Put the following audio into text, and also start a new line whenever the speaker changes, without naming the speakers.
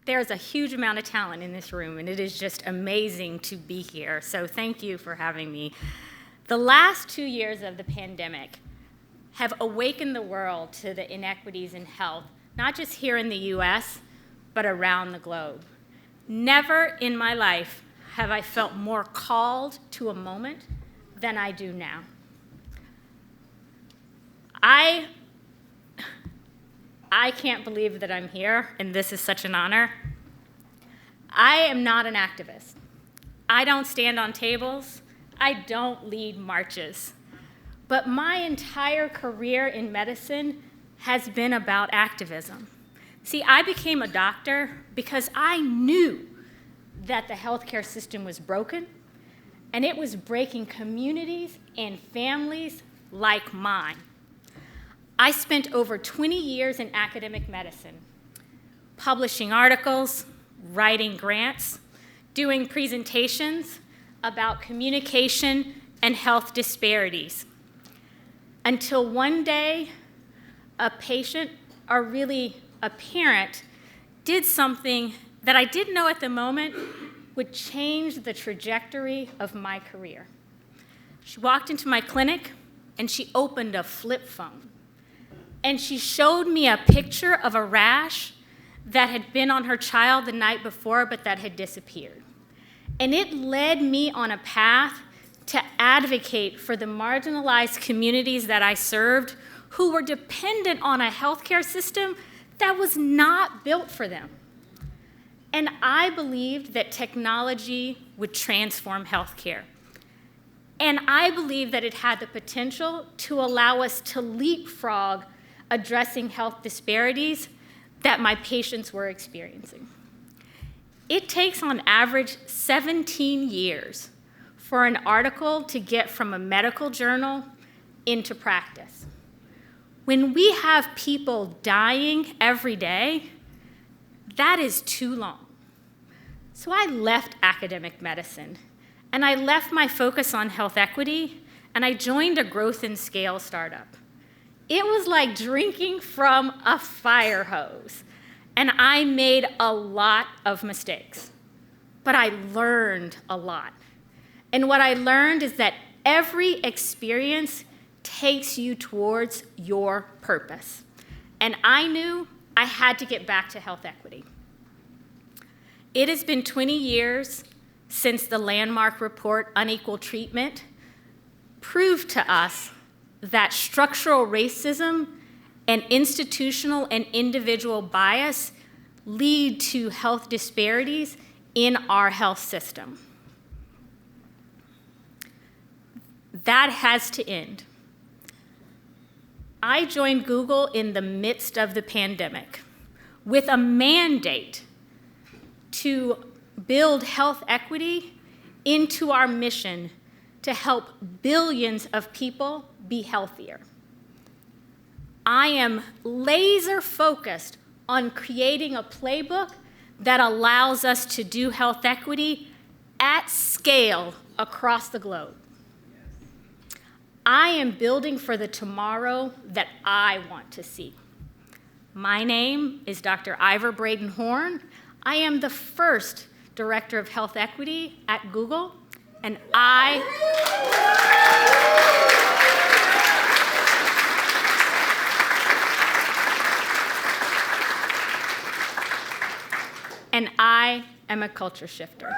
there's a huge amount of talent in this room, and it is just amazing to be here. So thank you for having me. The last 2 years of the pandemic have awakened the world to the inequities in health, not just here in the US, but around the globe. Never in my life have I felt more called to a moment than I do now. I can't believe that I'm here, and this is such an honor. I am not an activist. I don't stand on tables. I don't lead marches. But my entire career in medicine has been about activism. See, I became a doctor because I knew that the healthcare system was broken, and it was breaking communities and families like mine. I spent over 20 years in academic medicine, publishing articles, writing grants, doing presentations about communication and health disparities, until one day a patient, or really a parent, did something that I didn't know at the moment would change the trajectory of my career. She walked into my clinic and she opened a flip phone. And she showed me a picture of a rash that had been on her child the night before, but that had disappeared. And it led me on a path to advocate for the marginalized communities that I served, who were dependent on a healthcare system that was not built for them. And I believed that technology would transform healthcare. And I believed that it had the potential to allow us to leapfrog addressing health disparities that my patients were experiencing. It takes on average 17 years for an article to get from a medical journal into practice. When we have people dying every day, that is too long. So I left academic medicine, and I left my focus on health equity, and I joined a growth and scale startup. It was like drinking from a fire hose, and I made a lot of mistakes, but I learned a lot. And what I learned is that every experience takes you towards your purpose. And I knew I had to get back to health equity. It has been 20 years since the landmark report, Unequal Treatment, proved to us that structural racism and institutional and individual bias lead to health disparities in our health system. That has to end. I joined Google in the midst of the pandemic with a mandate to build health equity into our mission to help billions of people be healthier. I am laser focused on creating a playbook that allows us to do health equity at scale across the globe. I am building for the tomorrow that I want to see. My name is Dr. Ivor Horn. I am the first Director of Health Equity at Google, and I am a culture shifter.